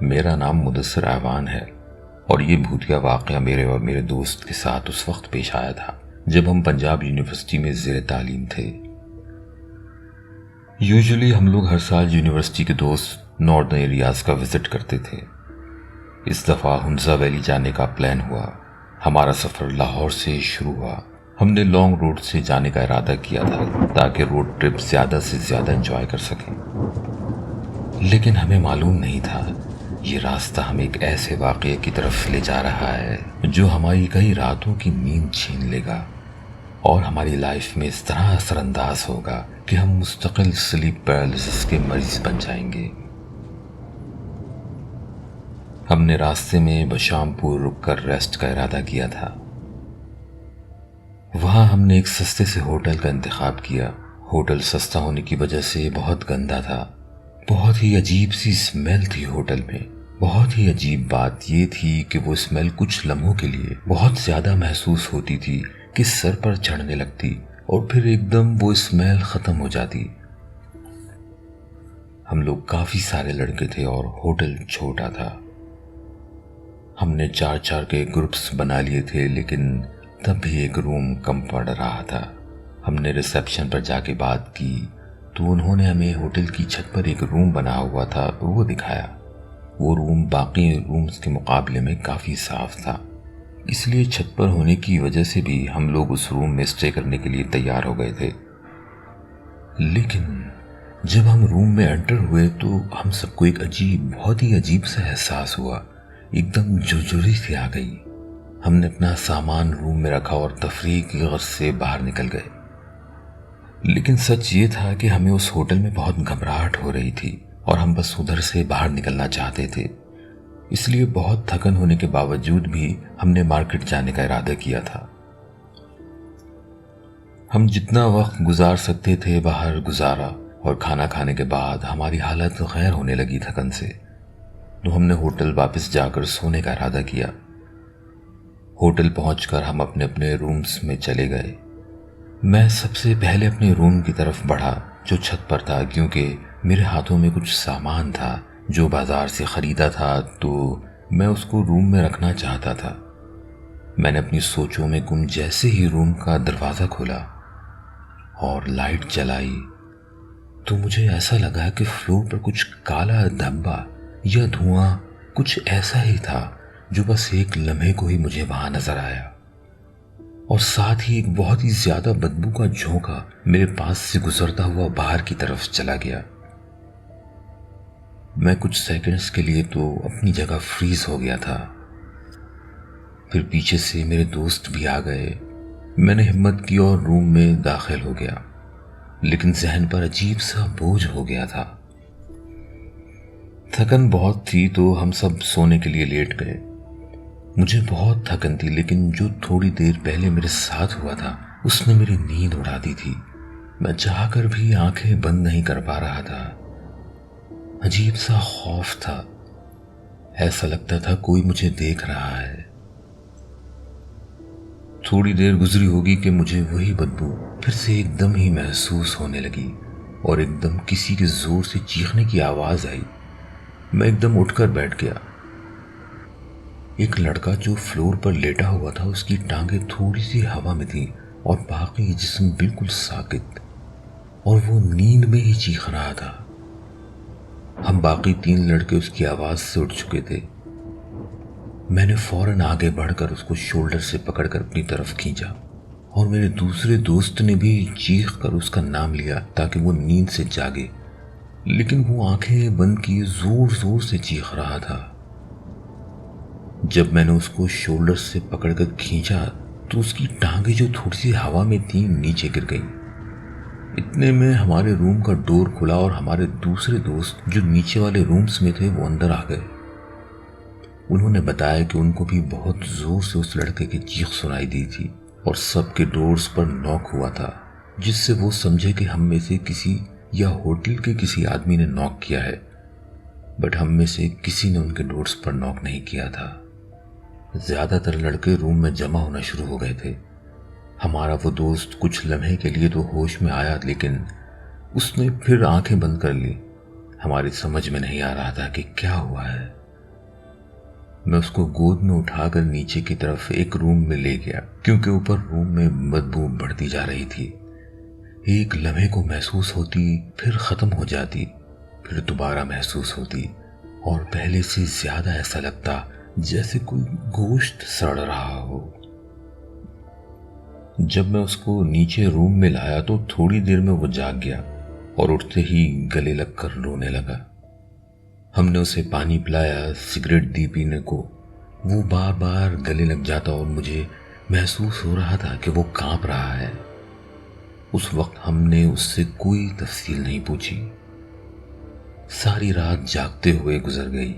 میرا نام مدثر اعوان ہے اور یہ بھوتیا واقعہ میرے اور میرے دوست کے ساتھ اس وقت پیش آیا تھا جب ہم پنجاب یونیورسٹی میں زیر تعلیم تھے۔ یوزولی ہم لوگ ہر سال یونیورسٹی کے دوست ناردرن ایریاز کا وزٹ کرتے تھے۔ اس دفعہ ہنزا ویلی جانے کا پلان ہوا۔ ہمارا سفر لاہور سے شروع ہوا۔ ہم نے لانگ روڈ سے جانے کا ارادہ کیا تھا تاکہ روڈ ٹرپ زیادہ سے زیادہ انجوائے کر سکیں، لیکن ہمیں معلوم نہیں تھا یہ راستہ ہمیں ایک ایسے واقعے کی طرف لے جا رہا ہے جو ہماری کئی راتوں کی نیند چھین لے گا اور ہماری لائف میں اس طرح اثر انداز ہوگا کہ ہم مستقل سلیپ پیرالسس کے مریض بن جائیں گے۔ ہم نے راستے میں بشام پور رک کر ریسٹ کا ارادہ کیا تھا۔ وہاں ہم نے ایک سستے سے ہوٹل کا انتخاب کیا۔ ہوٹل سستا ہونے کی وجہ سے بہت گندا تھا۔ بہت ہی عجیب سی اسمیل تھی ہوٹل میں۔ بہت ہی عجیب بات یہ تھی کہ وہ اسمیل کچھ لمحوں کے لیے بہت زیادہ محسوس ہوتی تھی کہ سر پر چڑھنے لگتی اور پھر ایک دم وہ اسمیل ختم ہو جاتی۔ ہم لوگ کافی سارے لڑکے تھے اور ہوٹل چھوٹا تھا۔ ہم نے 4 کے گروپس بنا لیے تھے، لیکن تب بھی ایک روم کم پڑ رہا تھا۔ ہم نے ریسیپشن پر جا کے بات کی تو انہوں نے ہمیں ہوٹل کی چھت پر ایک روم بنا ہوا تھا وہ دکھایا۔ وہ روم باقی رومز کے مقابلے میں کافی صاف تھا، اس لیے چھت پر ہونے کی وجہ سے بھی ہم لوگ اس روم میں اسٹے کرنے کے لیے تیار ہو گئے تھے۔ لیکن جب ہم روم میں انٹر ہوئے تو ہم سب کو ایک بہت ہی عجیب سا احساس ہوا۔ ایک دم جھرجھری سی آ گئی۔ ہم نے اپنا سامان روم میں رکھا اور تفریح کی غرض سے باہر نکل گئے، لیکن سچ یہ تھا کہ ہمیں اس ہوٹل میں بہت گھبراہٹ ہو رہی تھی اور ہم بس ادھر سے باہر نکلنا چاہتے تھے۔ اس لیے بہت تھکن ہونے کے باوجود بھی ہم نے مارکیٹ جانے کا ارادہ کیا تھا۔ ہم جتنا وقت گزار سکتے تھے باہر گزارا اور کھانا کھانے کے بعد ہماری حالت غیر ہونے لگی تھکن سے، تو ہم نے ہوٹل واپس جا کر سونے کا ارادہ کیا۔ ہوٹل پہنچ کر ہم اپنے اپنے رومز میں چلے گئے۔ میں سب سے پہلے اپنے روم کی طرف بڑھا جو چھت پر تھا، کیونکہ میرے ہاتھوں میں کچھ سامان تھا جو بازار سے خریدا تھا، تو میں اس کو روم میں رکھنا چاہتا تھا۔ میں نے اپنی سوچوں میں گم جیسے ہی روم کا دروازہ کھولا اور لائٹ جلائی تو مجھے ایسا لگا کہ فلور پر کچھ کالا دھبا یا دھواں کچھ ایسا ہی تھا جو بس ایک لمحے کو ہی مجھے وہاں نظر آیا، اور ساتھ ہی ایک بہت ہی زیادہ بدبو کا جھونکا میرے پاس سے گزرتا ہوا باہر کی طرف چلا گیا۔ میں کچھ سیکنڈز کے لیے تو اپنی جگہ فریز ہو گیا تھا۔ پھر پیچھے سے میرے دوست بھی آ گئے۔ میں نے ہمت کی اور روم میں داخل ہو گیا، لیکن ذہن پر عجیب سا بوجھ ہو گیا تھا۔ تھکن بہت تھی تو ہم سب سونے کے لیے لیٹ گئے۔ مجھے بہت تھکن تھی، لیکن جو تھوڑی دیر پہلے میرے ساتھ ہوا تھا اس نے میری نیند اڑا دی تھی۔ میں چاہ کر بھی آنکھیں بند نہیں کر پا رہا تھا۔ عجیب سا خوف تھا، ایسا لگتا تھا کوئی مجھے دیکھ رہا ہے۔ تھوڑی دیر گزری ہوگی کہ مجھے وہی بدبو پھر سے ایک دم ہی محسوس ہونے لگی اور ایک دم کسی کے زور سے چیخنے کی آواز آئی۔ میں ایک دم اٹھ کر بیٹھ گیا۔ ایک لڑکا جو فلور پر لیٹا ہوا تھا، اس کی ٹانگیں تھوڑی سی ہوا میں تھیں اور باقی جسم بالکل ساکت، اور وہ نیند میں ہی چیخ رہا تھا۔ ہم باقی 3 لڑکے اس کی آواز سے اٹھ چکے تھے۔ میں نے فوراً آگے بڑھ کر اس کو شولڈر سے پکڑ کر اپنی طرف کھینچا، اور میرے دوسرے دوست نے بھی چیخ کر اس کا نام لیا تاکہ وہ نیند سے جاگے، لیکن وہ آنکھیں بند کیے زور زور سے چیخ رہا تھا۔ جب میں نے اس کو شولڈر سے پکڑ کر کھینچا تو اس کی ٹانگیں جو تھوڑی سی ہوا میں تھیں نیچے گر گئیں۔ اتنے میں ہمارے روم کا ڈور کھلا اور ہمارے دوسرے دوست جو نیچے والے رومز میں تھے وہ اندر آ گئے۔ انہوں نے بتایا کہ ان کو بھی بہت زور سے اس لڑکے کی چیخ سنائی دی تھی اور سب کے ڈورز پر نوک ہوا تھا، جس سے وہ سمجھے کہ ہم میں سے کسی یا ہوٹل کے کسی آدمی نے نوک کیا ہے، بٹ ہم میں سے کسی نے ان کے ڈورز پر نوک نہیں کیا تھا۔ زیادہ تر لڑکے روم میں جمع ہونا شروع ہو گئے تھے۔ ہمارا وہ دوست کچھ لمحے کے لیے تو ہوش میں آیا، لیکن اس نے پھر آنکھیں بند کر لی۔ ہماری سمجھ میں نہیں آ رہا تھا کہ کیا ہوا ہے۔ میں اس کو گود میں اٹھا کر نیچے کی طرف ایک روم میں لے گیا، کیونکہ اوپر روم میں بدبو بڑھتی جا رہی تھی۔ ایک لمحے کو محسوس ہوتی، پھر ختم ہو جاتی، پھر دوبارہ محسوس ہوتی، اور پہلے سے زیادہ ایسا لگتا جیسے کوئی گوشت سڑ رہا ہو۔ جب میں اس کو نیچے روم میں لایا تو تھوڑی دیر میں وہ جاگ گیا اور اٹھتے ہی گلے لگ کر رونے لگا۔ ہم نے اسے پانی پلایا، سگریٹ دی پینے کو۔ وہ بار بار گلے لگ جاتا اور مجھے محسوس ہو رہا تھا کہ وہ کانپ رہا ہے۔ اس وقت ہم نے اس سے کوئی تفصیل نہیں پوچھی۔ ساری رات جاگتے ہوئے گزر گئی۔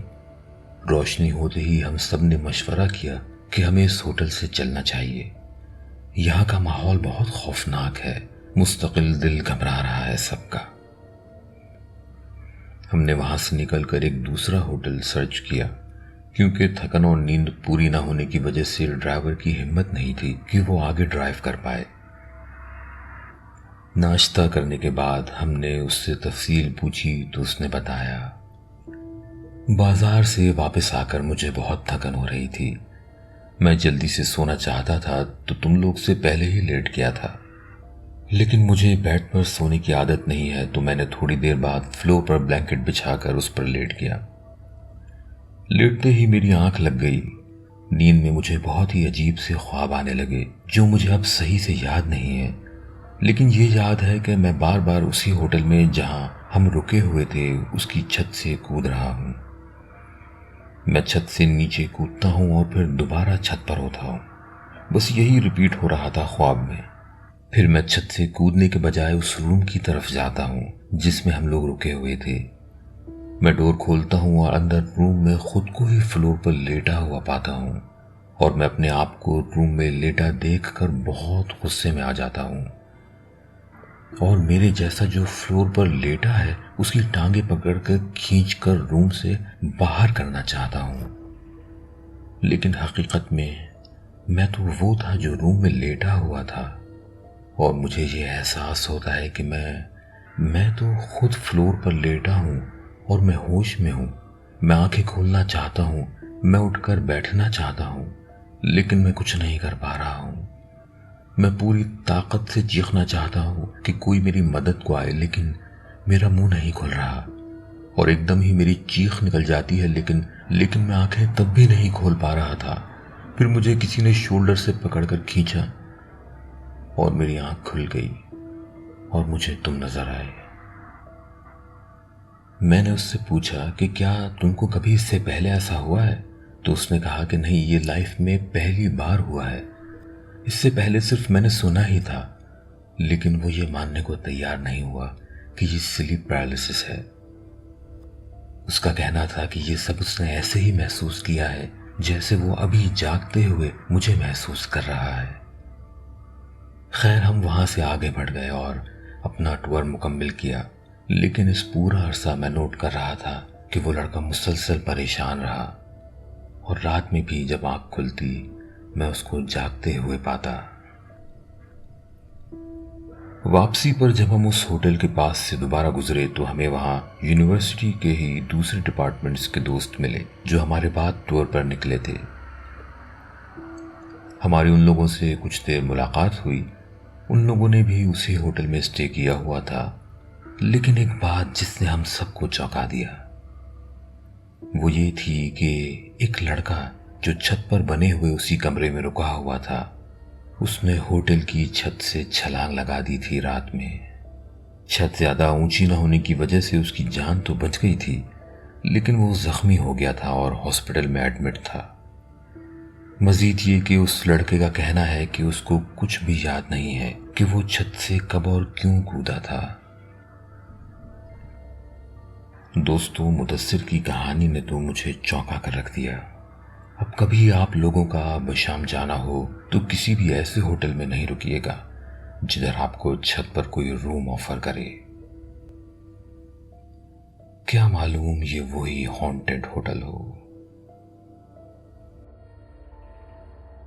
روشنی ہوتے ہی ہم سب نے مشورہ کیا کہ ہمیں اس ہوٹل سے چلنا چاہیے۔ یہاں کا ماحول بہت خوفناک ہے، مستقل دل گھبرا رہا ہے سب کا۔ ہم نے وہاں سے نکل کر ایک دوسرا ہوٹل سرچ کیا، کیونکہ تھکن اور نیند پوری نہ ہونے کی وجہ سے ڈرائیور کی ہمت نہیں تھی کہ وہ آگے ڈرائیو کر پائے۔ ناشتہ کرنے کے بعد ہم نے اس سے تفصیل پوچھی تو اس نے بتایا، بازار سے واپس آ کر مجھے بہت تھکن ہو رہی تھی۔ میں جلدی سے سونا چاہتا تھا تو تم لوگ سے پہلے ہی لیٹ گیا تھا، لیکن مجھے بیڈ پر سونے کی عادت نہیں ہے تو میں نے تھوڑی دیر بعد فلور پر بلینکٹ بچھا کر اس پر لیٹ گیا۔ لیٹتے ہی میری آنکھ لگ گئی۔ نیند میں مجھے بہت ہی عجیب سے خواب آنے لگے جو مجھے اب صحیح سے یاد نہیں ہے، لیکن یہ یاد ہے کہ میں بار بار اسی ہوٹل میں جہاں ہم رکے ہوئے تھے اس کی چھت سے کود رہا ہوں۔ میں چھت سے نیچے کودتا ہوں اور پھر دوبارہ چھت پر ہوتا ہوں، بس یہی ریپیٹ ہو رہا تھا خواب میں۔ پھر میں چھت سے کودنے کے بجائے اس روم کی طرف جاتا ہوں جس میں ہم لوگ رکے ہوئے تھے۔ میں ڈور کھولتا ہوں اور اندر روم میں خود کو ہی فلور پر لیٹا ہوا پاتا ہوں، اور میں اپنے آپ کو روم میں لیٹا دیکھ کر بہت غصے میں آ جاتا ہوں، اور میرے جیسا جو فلور پر لیٹا ہے اس کی ٹانگیں پکڑ کر کھینچ کر روم سے باہر کرنا چاہتا ہوں۔ لیکن حقیقت میں تو وہ تھا جو روم میں لیٹا ہوا تھا، اور مجھے یہ احساس ہوتا ہے کہ میں تو خود فلور پر لیٹا ہوں اور میں ہوش میں ہوں۔ میں آنکھیں کھولنا چاہتا ہوں، میں اٹھ کر بیٹھنا چاہتا ہوں، لیکن میں کچھ نہیں کر پا رہا ہوں۔ میں پوری طاقت سے چیخنا چاہتا ہوں کہ کوئی میری مدد کو آئے، لیکن میرا منہ نہیں کھل رہا، اور ایک دم ہی میری چیخ نکل جاتی ہے، لیکن میں آنکھیں تب بھی نہیں کھول پا رہا تھا۔ پھر مجھے کسی نے شولڈر سے پکڑ کر کھینچا اور میری آنکھ کھل گئی اور مجھے تم نظر آئے۔ میں نے اس سے پوچھا کہ کیا تم کو کبھی اس سے پہلے ایسا ہوا ہے؟ تو اس نے کہا کہ نہیں، یہ لائف میں پہلی بار ہوا ہے۔ اس سے پہلے صرف میں نے سنا ہی تھا، لیکن وہ یہ ماننے کو تیار نہیں ہوا کہ یہ سلیپ پیرالسس ہے۔ اس کا کہنا تھا کہ یہ سب اس نے ایسے ہی محسوس کیا ہے جیسے وہ ابھی جاگتے ہوئے مجھے محسوس کر رہا ہے۔ خیر، ہم وہاں سے آگے بڑھ گئے اور اپنا ٹور مکمل کیا، لیکن اس پورا عرصہ میں نوٹ کر رہا تھا کہ وہ لڑکا مسلسل پریشان رہا، اور رات میں بھی جب آنکھ کھلتی میں اس کو جاگتے ہوئے پاتا۔ واپسی پر جب ہم اس ہوٹل کے پاس سے دوبارہ گزرے تو ہمیں وہاں یونیورسٹی کے ہی دوسرے ڈپارٹمنٹس کے دوست ملے جو ہمارے بعد ٹور پر نکلے تھے۔ ہماری ان لوگوں سے کچھ دیر ملاقات ہوئی۔ ان لوگوں نے بھی اسی ہوٹل میں اسٹے کیا ہوا تھا، لیکن ایک بات جس نے ہم سب کو چونکا دیا وہ یہ تھی کہ ایک لڑکا جو چھت پر بنے ہوئے اسی کمرے میں رکا ہوا تھا، اس نے ہوٹل کی چھت سے چھلانگ لگا دی تھی رات میں۔ چھت زیادہ اونچی نہ ہونے کی وجہ سے اس کی جان تو بچ گئی تھی، لیکن وہ زخمی ہو گیا تھا اور ہاسپٹل میں ایڈمٹ تھا۔ مزید یہ کہ اس لڑکے کا کہنا ہے کہ اس کو کچھ بھی یاد نہیں ہے کہ وہ چھت سے کب اور کیوں کودا تھا۔ دوستو، مدثر کی کہانی نے تو مجھے چونکا کر رکھ دیا۔ اب کبھی آپ لوگوں کا بشام جانا ہو تو کسی بھی ایسے ہوٹل میں نہیں رکیے گا جدھر آپ کو چھت پر کوئی روم آفر کرے۔ کیا معلوم یہ وہی ہانٹڈ ہوٹل ہو۔